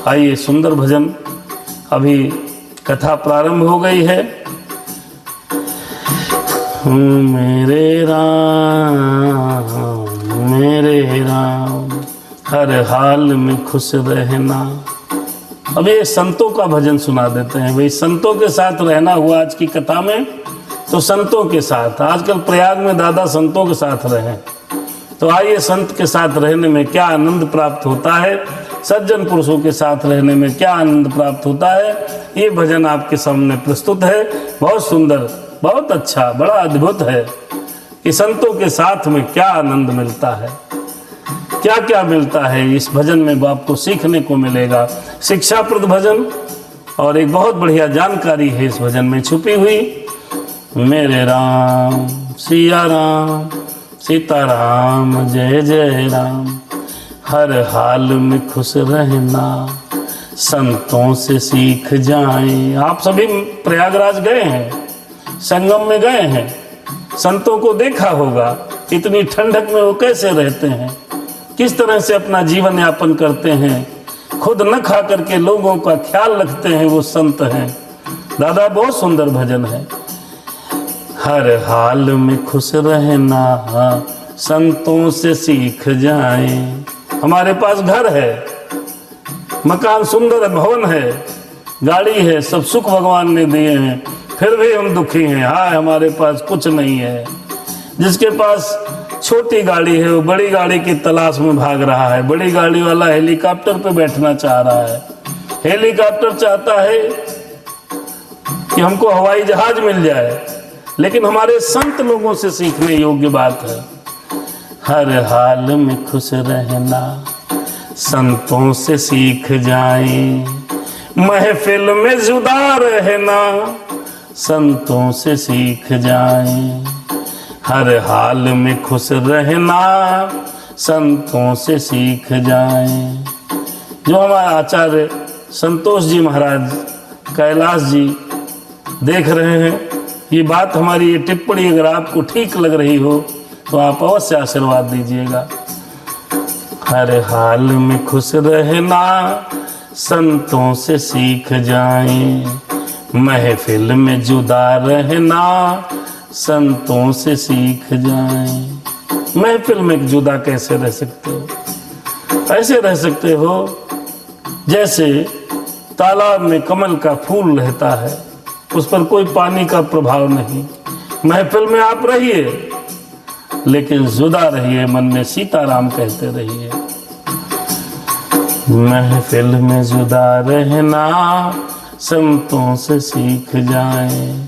आइए सुंदर भजन, अभी कथा प्रारंभ हो गई है। मेरे राम हर हाल में खुश रहना। अब ये संतों का भजन सुना देते हैं। भाई संतों के साथ रहना हुआ आज की कथा में, तो संतों के साथ, आजकल प्रयाग में दादा संतों के साथ रहे, तो आइए संत के साथ रहने में क्या आनंद प्राप्त होता है, सज्जन पुरुषों के साथ रहने में क्या आनंद प्राप्त होता है, ये भजन आपके सामने प्रस्तुत है। बहुत सुंदर, बहुत अच्छा, बड़ा अद्भुत है कि संतों के साथ में क्या आनंद मिलता है, क्या क्या मिलता है इस भजन में आपको सीखने को मिलेगा। शिक्षाप्रद भजन और एक बहुत बढ़िया जानकारी है इस भजन में छुपी हुई। मेरे राम सिया राम सीताराम जय जय राम, हर हाल में खुश रहना, संतों से सीख जाएं। आप सभी प्रयागराज गए हैं, संगम में गए हैं, संतों को देखा होगा, इतनी ठंडक में वो कैसे रहते हैं, किस तरह से अपना जीवन यापन करते हैं, खुद न खा करके लोगों का ख्याल रखते हैं, वो संत हैं। दादा बहुत सुंदर भजन है। हर हाल में खुश रहना, संतों से सीख जाएं। हमारे पास घर है, मकान सुंदर भवन है, गाड़ी है, सब सुख भगवान ने दिए हैं, फिर भी हम दुखी हैं। हाय हमारे पास कुछ नहीं है। जिसके पास छोटी गाड़ी है वो बड़ी गाड़ी की तलाश में भाग रहा है। बड़ी गाड़ी वाला हेलीकॉप्टर पे बैठना चाह रहा है, हेलीकॉप्टर चाहता है कि हमको हवाई जहाज मिल जाए। लेकिन हमारे संत लोगों से सीखने योग्य बात है, हर हाल में खुश रहना, संतों से सीख जाएं। महफिल में जुदा रहना, संतों से सीख जाएं। हर हाल में खुश रहना, संतों से सीख जाएं। जो हमारे आचार्य संतोष जी महाराज कैलाश जी देख रहे हैं, ये बात हमारी, ये टिप्पणी अगर आपको ठीक लग रही हो तो आप अवश्य आशीर्वाद दीजिएगा। हर हाल में खुश रहना, संतों से सीख जाएं। महफिल में जुदा रहना, संतों से सीख जाएं। महफिल में जुदा कैसे रह सकते हो? ऐसे रह सकते हो जैसे तालाब में कमल का फूल रहता है, उस पर कोई पानी का प्रभाव नहीं। महफिल में आप रहिए लेकिन जुदा रहिए, मन में सीताराम कहते रहिए। महफिल में जुदा रहना, संतों से सीख जाएं।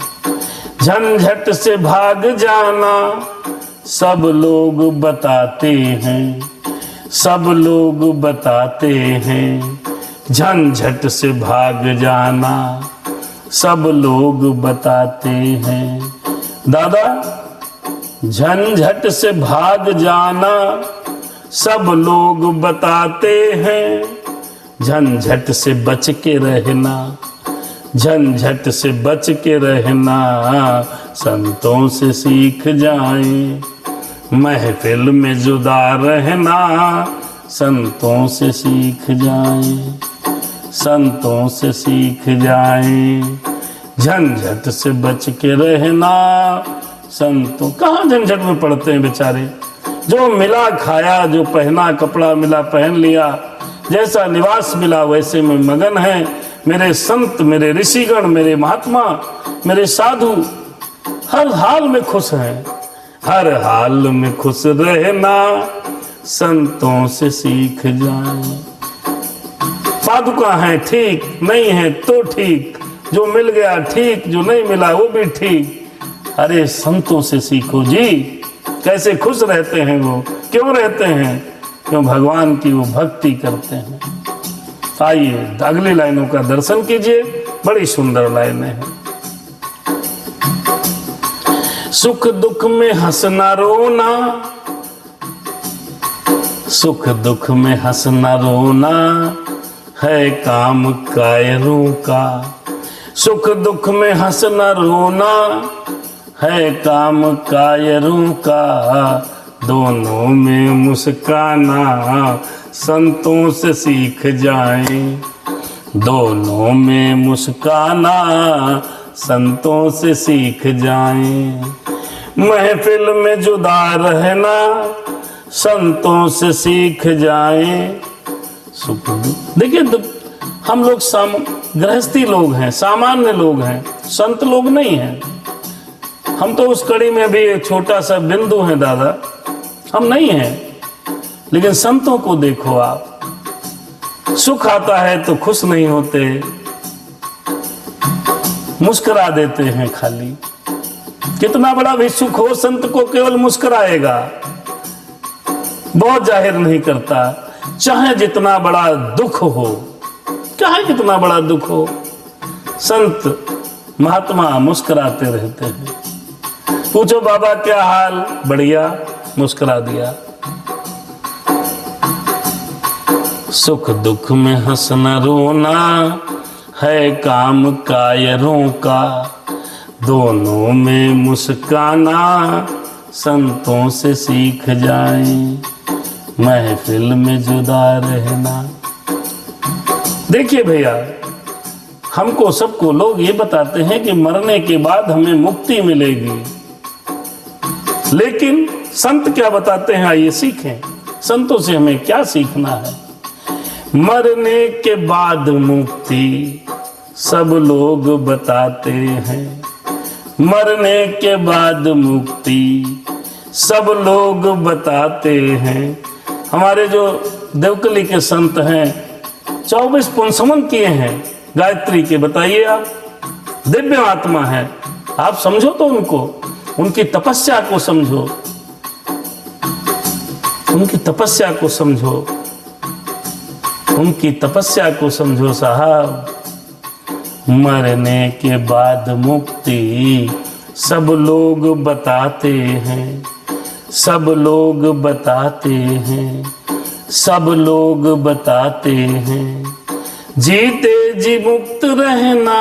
झंझट से भाग जाना, सब लोग बताते हैं, सब लोग बताते हैं। झंझट से भाग जाना, सब लोग बताते हैं। दादा झंझट से भाग जाना, सब लोग बताते हैं। झंझट से बच के रहना, झंझट से बच के रहना, संतों से सीख जाएं। महफिल में जुदा रहना, संतों से सीख जाएं, संतों से सीख जाएं। झंझट से बच के रहना, संतों। कहाँ झंझट में पड़ते हैं बेचारे, जो मिला खाया, जो पहना कपड़ा मिला पहन लिया, जैसा निवास मिला वैसे में मगन है। मेरे संत, मेरे ऋषिगण, मेरे महात्मा, मेरे साधु हर हाल में खुश हैं। हर हाल में खुश रहना, संतों से सीख जाएं। पादुका है ठीक, नहीं है तो ठीक, जो मिल गया ठीक, जो नहीं मिला वो भी ठीक। अरे संतों से सीखो जी, कैसे खुश रहते हैं वो, क्यों रहते हैं? क्यों भगवान की वो भक्ति करते हैं। आइए अगली लाइनों का दर्शन कीजिए, बड़ी सुंदर लाइनें हैं। सुख दुख में हंसना रोना, सुख दुख में हंसना रोना है काम कायरों का। सुख दुख में हंसना रोना है काम कायरों का। दोनों में मुस्काना, संतों से सीख जाएं। दोनों में मुस्काना संतों से सीख जाएं, महफिल में जुदा रहना संतों से सीख जाएं। सुख देखिए, हम लोग गृहस्थी लोग हैं, सामान्य लोग हैं, संत लोग नहीं हैं। हम तो उस कड़ी में भी एक छोटा सा बिंदु है दादा, हम नहीं हैं। लेकिन संतों को देखो आप, सुख आता है तो खुश नहीं होते, मुस्कुरा देते हैं खाली। कितना बड़ा भी सुख हो संत को केवल मुस्कुराएगा, बहुत जाहिर नहीं करता। चाहे जितना बड़ा दुख हो, चाहे कितना बड़ा दुख हो, संत महात्मा मुस्कुराते रहते हैं। पूछो बाबा क्या हाल, बढ़िया, मुस्कुरा दिया। सुख दुख में हंसना रोना है काम कायरों का, दोनों में मुस्काना संतों से सीख जाएं, महफिल में जुदा रहना। देखिए भैया, हमको सबको लोग ये बताते हैं कि मरने के बाद हमें मुक्ति मिलेगी, लेकिन संत क्या बताते हैं, आइए सीखें। संतों से हमें क्या सीखना है। मरने के बाद मुक्ति सब लोग बताते हैं, मरने के बाद मुक्ति सब लोग बताते हैं। हमारे जो देवकली के संत हैं 24 पुंसवन किए हैं गायत्री के, बताइए आप, दिव्य आत्मा है। आप समझो तो उनको, उनकी तपस्या को समझो, उनकी तपस्या को समझो, उनकी तपस्या को समझो साहब। मरने के बाद मुक्ति सब लोग बताते हैं, सब लोग बताते हैं, सब लोग बताते हैं। जीते जी मुक्त रहना,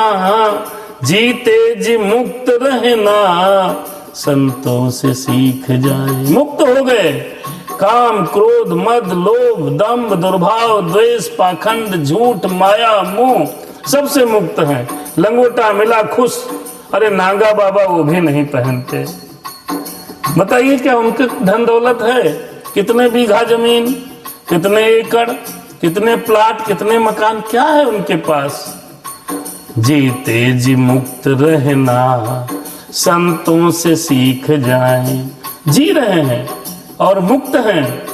जीते जी मुक्त रहना संतों से सीख जाए। मुक्त हो गए, काम क्रोध मद लोभ दंभ दुर्भाव द्वेष पाखंड झूठ माया मोह सबसे मुक्त हैं। लंगोटा मिला खुश, अरे नागा बाबा वो भी नहीं पहनते। बताइए क्या उनके धन दौलत है? कितने बीघा जमीन, कितने एकड़, कितने प्लाट, कितने मकान, क्या है उनके पास? जीते जी मुक्त रहना संतों से सीख जाएं। जी रहे हैं और मुक्त हैं,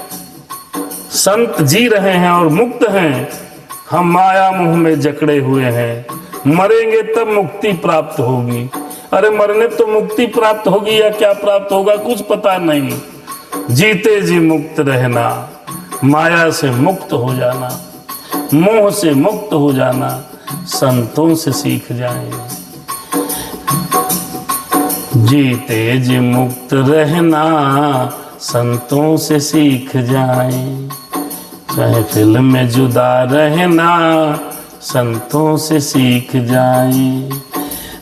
संत जी रहे हैं और मुक्त हैं। हम माया मुंह में जकड़े हुए हैं, मरेंगे तब मुक्ति प्राप्त होगी। अरे मरने तो मुक्ति प्राप्त होगी या क्या प्राप्त होगा कुछ पता नहीं। जीते जी मुक्त रहना, माया से मुक्त हो जाना, मोह से मुक्त हो जाना संतों से सीख जाएं। जीते जी मुक्त रहना संतों से सीख जाएं, चाहे फिल्म में जुदा रहना संतों से सीख जाएं,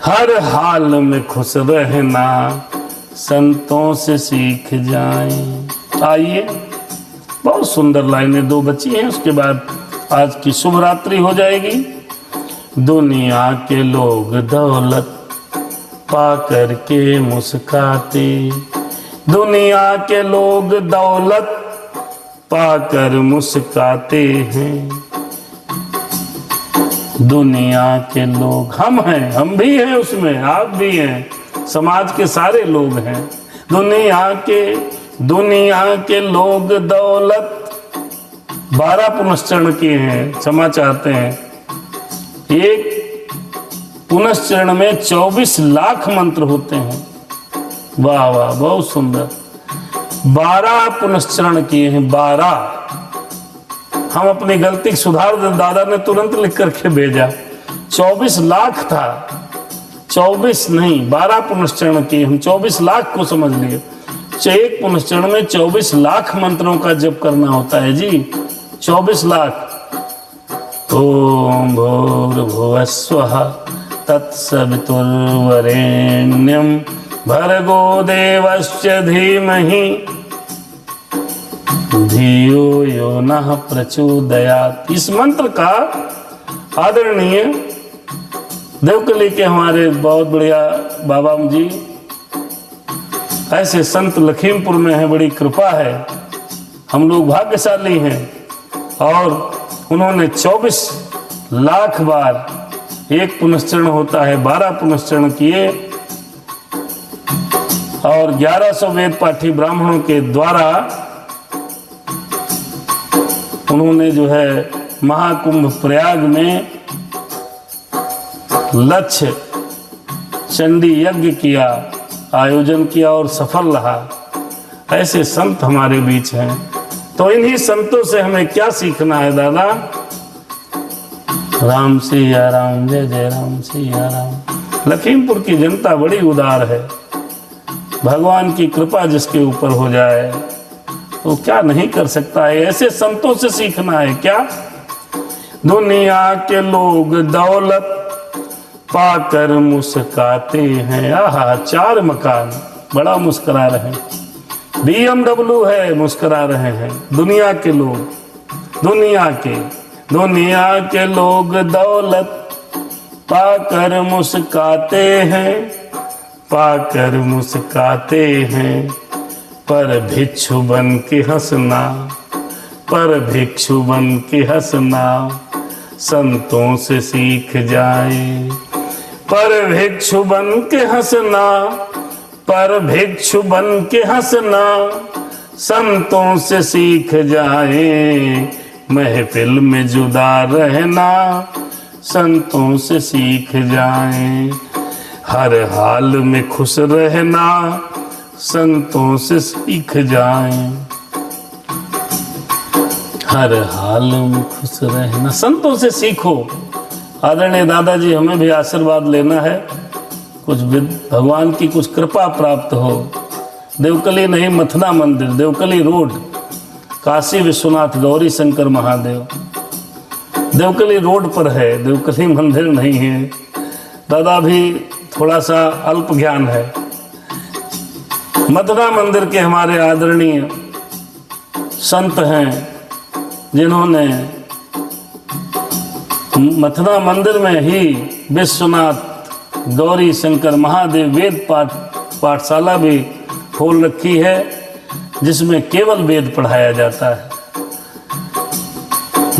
हर हाल में खुश रहना संतों से सीख जाएं। आइए, बहुत सुंदर लाइनें दो बची हैं, उसके बाद आज की शुभ रात्रि हो जाएगी। दुनिया के लोग दौलत पा कर के मुस्काते, दुनिया के लोग दौलत पाकर मुस्काते हैं। दुनिया के लोग हम हैं, हम भी हैं उसमें, आप भी हैं, समाज के सारे लोग हैं। दुनिया के लोग दौलत 12 पुनश्चरण किए हैं, क्षमा चाहते हैं। एक पुनश्चरण में 24 लाख मंत्र होते हैं। वाह वाह, बहुत सुंदर। 12 पुनश्चरण किए हैं, 12। हम अपनी गलती सुधार दे, दादा ने तुरंत लिख करके भेजा। 24 लाख था, 24 नहीं 12 पुनश्चरण किए हम, 24 लाख को समझ लिए। एक पुनश्चरण में 24 लाख मंत्रों का जप करना होता है जी, 24 लाख। ओम भूर्भुवस्वः तत्सवितुर्वरेण्यं भर्गो देवस्य धीमहि धियो यो नः प्रचोदयात्। इस मंत्र का आदरणीय देवकली के हमारे बहुत बढ़िया बाबा जी, ऐसे संत लखीमपुर में है, बड़ी कृपा है, हम लोग भाग्यशाली हैं। और उन्होंने 24 लाख बार एक पुनश्चरण होता है 12 पुनश्चरण किए और 1100 वेद पाठी ब्राह्मणों के द्वारा उन्होंने जो है महाकुंभ प्रयाग में लक्ष्य चंडी यज्ञ किया, आयोजन किया और सफल रहा। ऐसे संत हमारे बीच हैं, तो इन्हीं संतों से हमें क्या सीखना है दादा? राम सिया राम, जय जय राम सिया राम। लखीमपुर की जनता बड़ी उदार है, भगवान की कृपा जिसके ऊपर हो जाए वो क्या नहीं कर सकता है। ऐसे संतों से सीखना है क्या? दुनिया के लोग दौलत पाकर मुस्काते हैं, आहा 4 मकान, बड़ा मुस्कुरा रहे हैं, BMW है, मुस्कुरा रहे हैं। दुनिया के लोग, दुनिया के लोग दौलत पाकर मुस्काते हैं, पाकर मुस्काते हैं, पर भिक्षु बन के हंसना, पर भिक्षु बन के हंसना संतों से सीख जाए। पर भिक्षु बन के हंसना, पर भिक्षु बन के हंसना संतों से सीख जाए। महफिल में जुदा रहना संतों से सीख जाए। हर हाल में खुश रहना संतों से सीख जाए। हर हाल में खुश रहना संतों से सीखो। आदरणीय दादाजी, हमें भी आशीर्वाद लेना है, कुछ भगवान की कुछ कृपा प्राप्त हो। देवकली नहीं, मथुरा मंदिर, देवकली रोड, काशी विश्वनाथ गौरी शंकर महादेव, देवकली रोड पर है, देवकली मंदिर नहीं है। दादा भी थोड़ा सा अल्प ज्ञान है। मथुरा मंदिर के हमारे आदरणीय संत हैं जिन्होंने मथुरा मंदिर में ही विश्वनाथ गौरी शंकर महादेव वेद पाठशाला भी खोल रखी है, जिसमें केवल वेद पढ़ाया जाता है।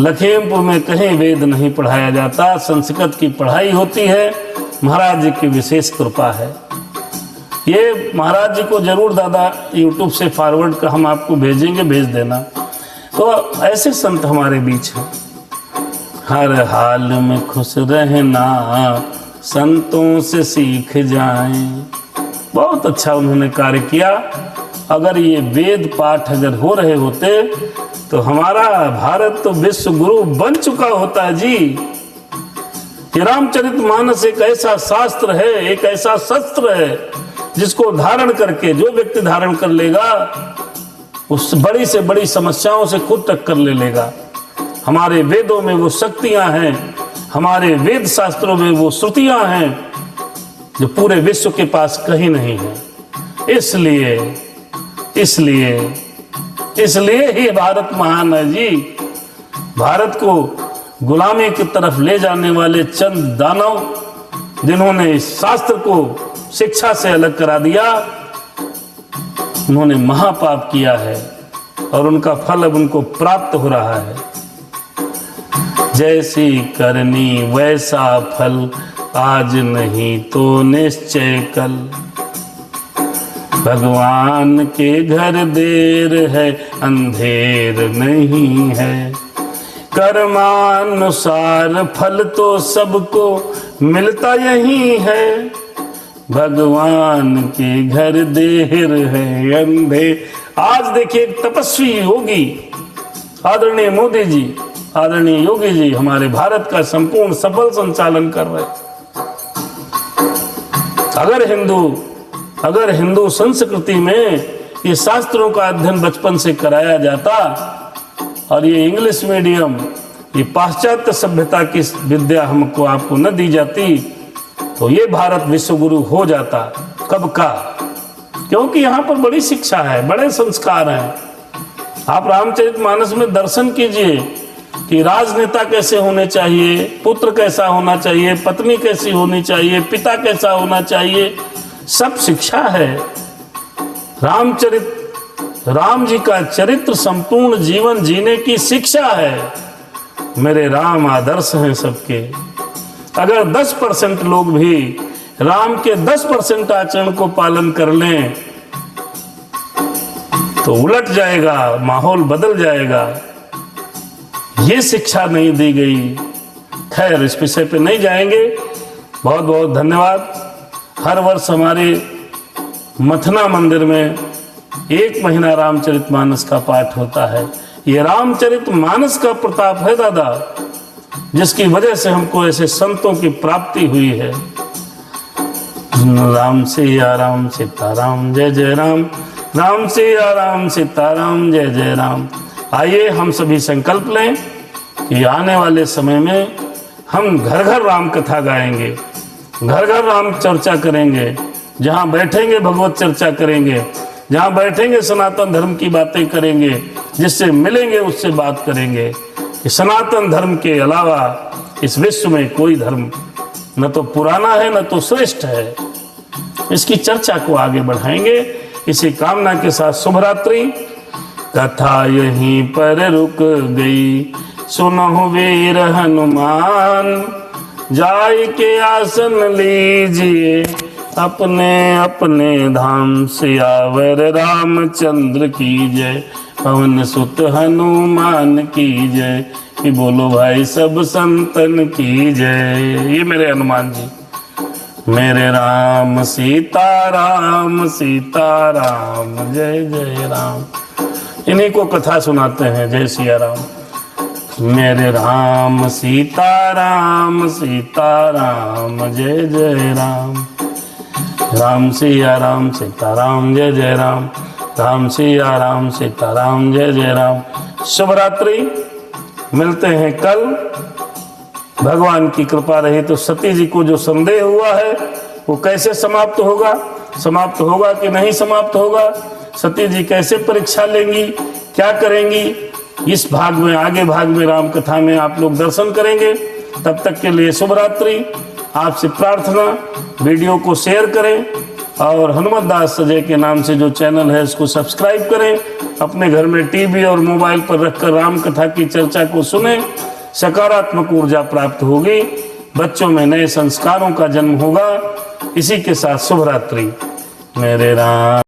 लखीमपुर में कहीं वेद नहीं पढ़ाया जाता, संस्कृत की पढ़ाई होती है। महाराज जी की विशेष कृपा है। ये महाराज जी को जरूर दादा YouTube से फॉरवर्ड का हम आपको भेजेंगे, भेज देना। तो ऐसे संत हमारे बीच हैं। हर हाल में खुश रहना संतों से सीख जाएं। बहुत अच्छा उन्होंने कार्य किया। अगर ये वेद पाठ अगर हो रहे होते तो हमारा भारत तो विश्व गुरु बन चुका होता है जी। ये रामचरितमानस एक ऐसा शास्त्र है, एक ऐसा शस्त्र है, जिसको धारण करके जो व्यक्ति धारण कर लेगा उस बड़ी से बड़ी समस्याओं से खुद टक्कर ले लेगा। हमारे वेदों में वो शक्तियां हैं, हमारे वेद शास्त्रों में वो श्रुतियां हैं जो पूरे विश्व के पास कहीं नहीं है। इसलिए ही भारत महान है जी। भारत को गुलामी की तरफ ले जाने वाले चंद दानव जिन्होंने इस शास्त्र को शिक्षा से अलग करा दिया, उन्होंने महापाप किया है और उनका फल अब उनको प्राप्त हो रहा है। जैसी करनी वैसा फल, आज नहीं तो निश्चय कल। भगवान के घर देर है, अंधेर नहीं है। कर्मानुसार फल तो सबको मिलता यही है। भगवान के घर देर है, अंधेर। आज देखिए एक तपस्वी योगी आदरणीय मोदी जी, आदरणीय योगी जी हमारे भारत का संपूर्ण सफल संचालन कर रहे। अगर हिंदू संस्कृति में ये शास्त्रों का अध्ययन बचपन से कराया जाता और ये इंग्लिश मीडियम, ये पाश्चात्य सभ्यता की विद्या हमको आपको न दी जाती तो ये भारत विश्व गुरु हो जाता कब का। क्योंकि यहाँ पर बड़ी शिक्षा है, बड़े संस्कार हैं। आप रामचरितमानस में दर्शन कीजिए कि राजनेता कैसे होने चाहिए, पुत्र कैसा होना चाहिए, पत्नी कैसी होनी चाहिए, पिता कैसा होना चाहिए, सब शिक्षा है। राम जी का चरित्र संपूर्ण जीवन जीने की शिक्षा है। मेरे राम आदर्श हैं सबके। अगर 10% लोग भी राम के 10% आचरण को पालन कर लें तो उलट जाएगा, माहौल बदल जाएगा। ये शिक्षा नहीं दी गई। खैर, इस विषय पे नहीं जाएंगे। बहुत बहुत धन्यवाद। हर वर्ष हमारे मथना मंदिर में 1 महीना रामचरितमानस का पाठ होता है। ये रामचरितमानस का प्रताप है दादा, जिसकी वजह से हमको ऐसे संतों की प्राप्ति हुई है। राम सिया राम सीताराम जय जय राम, राम सिया राम सीताराम जय जय राम। आइए हम सभी संकल्प लें कि आने वाले समय में हम घर घर राम कथा गाएंगे, घर घर राम चर्चा करेंगे। जहाँ बैठेंगे भगवत चर्चा करेंगे, जहाँ बैठेंगे सनातन धर्म की बातें करेंगे, जिससे मिलेंगे उससे बात करेंगे कि सनातन धर्म के अलावा इस विश्व में कोई धर्म न तो पुराना है न तो श्रेष्ठ है। इसकी चर्चा को आगे बढ़ाएंगे। इसी कामना के साथ शुभ रात्रि। कथा यहीं पर रुक गई, सुनो वीर हनुमान, जाय के आसन लीजिए अपने अपने धाम। सियावर रामचंद्र की जय, पवन सुत हनुमान की जय। कि बोलो भाई सब संतन की जय। ये मेरे हनुमान जी। मेरे राम सीताराम सीताराम जय जय राम। इन्हीं को कथा सुनाते हैं, जय सिया राम। मेरे राम सीताराम सीताराम जय जय राम, राम सिया राम सीताराम जय जय राम, राम सिया राम सीताराम जय जय राम। शुभ रात्रि। मिलते हैं कल। भगवान की कृपा रही तो सती जी को जो संदेह हुआ है वो कैसे समाप्त होगा, समाप्त होगा कि नहीं समाप्त होगा, सती जी कैसे परीक्षा लेंगी, क्या करेंगी, इस भाग में, आगे भाग में राम कथा में आप लोग दर्शन करेंगे। तब तक के लिए शुभ रात्रि। आपसे प्रार्थना, वीडियो को शेयर करें और हनुमत दास सजय के नाम से जो चैनल है उसको सब्सक्राइब करें। अपने घर में टीवी और मोबाइल पर रखकर राम कथा की चर्चा को सुने। सकारात्मक ऊर्जा प्राप्त होगी, बच्चों में नए संस्कारों का जन्म होगा। इसी के साथ शुभ रात्रि। मेरे राम।